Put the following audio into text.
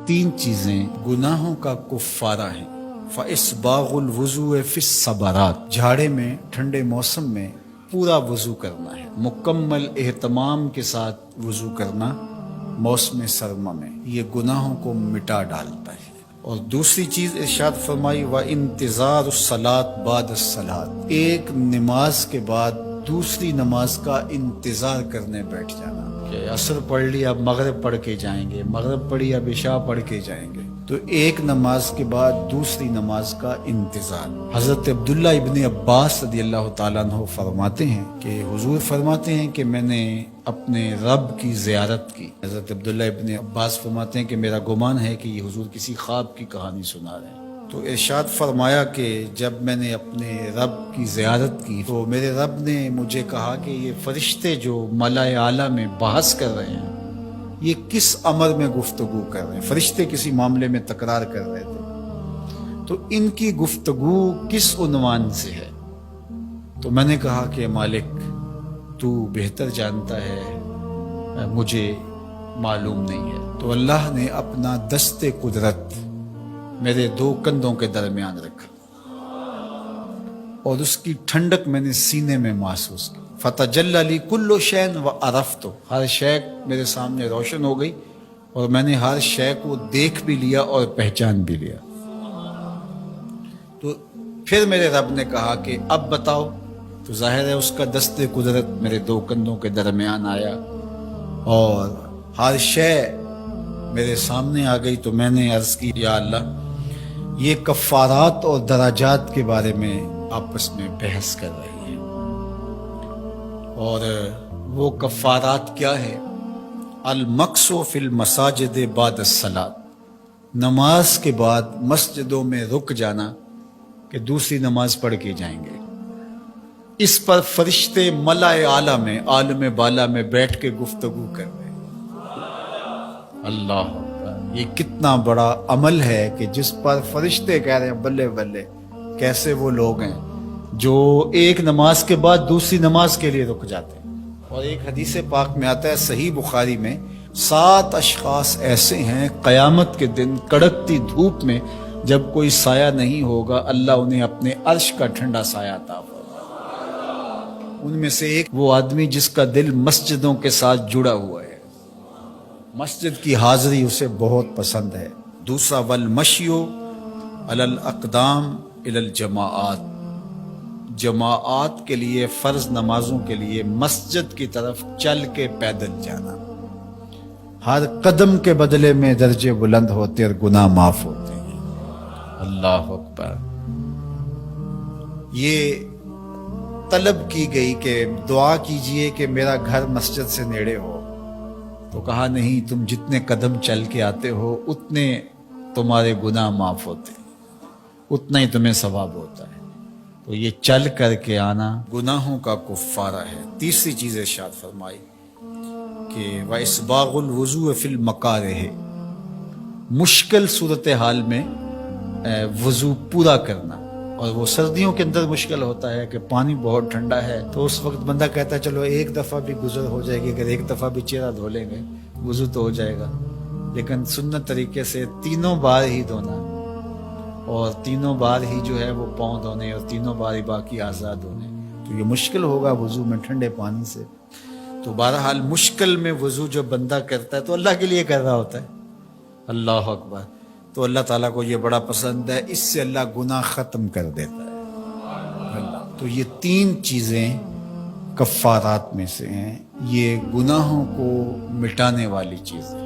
تین چیزیں گناہوں کا کفارہ ہیں۔ فَإِسْبَاغُ الْوُضُوءِ فِي الصَّبَرَاتِ، جھاڑے میں ٹھنڈے موسم میں پورا وضو کرنا ہے، مکمل اہتمام کے ساتھ وضو کرنا موسم سرما میں، یہ گناہوں کو مٹا ڈالتا ہے۔ اور دوسری چیز ارشاد فرمائی وَإِنْتِظَارُ الصَّلَاةِ بَعْدَ الصَّلَاةِ، ایک نماز کے بعد دوسری نماز کا انتظار کرنے بیٹھ جانا، کہ عصر پڑھ لی اب مغرب پڑھ کے جائیں گے، مغرب پڑھی اب عشاء پڑھ کے جائیں گے، تو ایک نماز کے بعد دوسری نماز کا انتظار۔ حضرت عبداللہ ابن عباس رضی اللہ تعالیٰ عنہ فرماتے ہیں کہ حضور فرماتے ہیں کہ میں نے اپنے رب کی زیارت کی۔ حضرت عبداللہ ابن عباس فرماتے ہیں کہ میرا گمان ہے کہ یہ حضور کسی خواب کی کہانی سنا رہے ہیں۔ تو ارشاد فرمایا کہ جب میں نے اپنے رب کی زیارت کی تو میرے رب نے مجھے کہا کہ یہ فرشتے جو ملائے اعلیٰ میں بحث کر رہے ہیں یہ کس امر میں گفتگو کر رہے ہیں، فرشتے کسی معاملے میں تکرار کر رہے تھے، تو ان کی گفتگو کس عنوان سے ہے؟ تو میں نے کہا کہ مالک تو بہتر جانتا ہے، مجھے معلوم نہیں ہے۔ تو اللہ نے اپنا دست قدرت میرے دو کندھوں کے درمیان رکھا اور اس کی ٹھنڈک میں نے سینے میں محسوس کی۔ فَتَجَلَّى لِي كُلُّ شَيْءٍ وَعَرَفْتُ، ہر شے میرے سامنے روشن ہو گئی اور میں نے ہر شے کو دیکھ بھی لیا اور پہچان بھی لیا۔ تو پھر میرے رب نے کہا کہ اب بتاؤ، تو ظاہر ہے اس کا دست قدرت میرے دو کندھوں کے درمیان آیا اور ہر شے میرے سامنے آ گئی۔ تو میں نے عرض کی یا اللہ یہ کفارات اور درجات کے بارے میں آپس میں بحث کر رہی ہیں، اور وہ کفارات کیا ہے؟ المکث فی المساجد بعد الصلاۃ، نماز کے بعد مسجدوں میں رک جانا کہ دوسری نماز پڑھ کے جائیں گے۔ اس پر فرشتے ملائے اعلیٰ میں، عالم بالا میں بیٹھ کے گفتگو کر رہے ہیں۔ اللہ اکبر، یہ کتنا بڑا عمل ہے کہ جس پر فرشتے کہہ رہے ہیں بلے بلے، کیسے وہ لوگ ہیں جو ایک نماز کے بعد دوسری نماز کے لیے رک جاتے ہیں۔ اور ایک حدیث پاک میں آتا ہے صحیح بخاری میں، 7 اشخاص ایسے ہیں قیامت کے دن کڑکتی دھوپ میں جب کوئی سایہ نہیں ہوگا اللہ انہیں اپنے عرش کا ٹھنڈا سایہ عطا فرمائے۔ ان میں سے ایک وہ آدمی جس کا دل مسجدوں کے ساتھ جڑا ہوا ہے، مسجد کی حاضری اسے بہت پسند ہے۔ دوسرا والمشی علی الاقدام الی الجماعات، جماعات کے لیے فرض نمازوں کے لیے مسجد کی طرف چل کے پیدل جانا، ہر قدم کے بدلے میں درجے بلند ہوتے اور گناہ معاف ہوتے ہیں۔ اللہ اکبر، یہ طلب کی گئی کہ دعا کیجئے کہ میرا گھر مسجد سے نیڑے ہو، تو کہا نہیں، تم جتنے قدم چل کے آتے ہو اتنے تمہارے گناہ معاف ہوتے ہیں، اتنا ہی تمہیں ثواب ہوتا ہے۔ تو یہ چل کر کے آنا گناہوں کا کفارہ ہے۔ تیسری چیز ارشاد فرمائی کہ وَإِسْبَاغُ الْوُضُوءِ فِي الْمَكَارِهِ، مشکل صورتحال میں وضو پورا کرنا، اور وہ سردیوں کے اندر مشکل ہوتا ہے کہ پانی بہت ٹھنڈا ہے، تو اس وقت بندہ کہتا ہے چلو ایک دفعہ بھی گزر ہو جائے گی، اگر ایک دفعہ بھی چہرہ دھو لیں گے وضو تو ہو جائے گا، لیکن سنت طریقے سے 3 بار ہی دھونا، اور 3 بار ہی جو ہے وہ پاؤں دھونے، اور 3 بار ہی باقی اعضاء دھونے، تو یہ مشکل ہوگا وضو میں ٹھنڈے پانی سے۔ تو بہرحال مشکل میں وضو جو بندہ کرتا ہے تو اللہ کے لیے کر رہا ہوتا ہے، اللہ اکبر، تو اللہ تعالیٰ کو یہ بڑا پسند ہے، اس سے اللہ گناہ ختم کر دیتا ہے اللہ۔ تو یہ 3 چیزیں کفارات میں سے ہیں، یہ گناہوں کو مٹانے والی چیزیں۔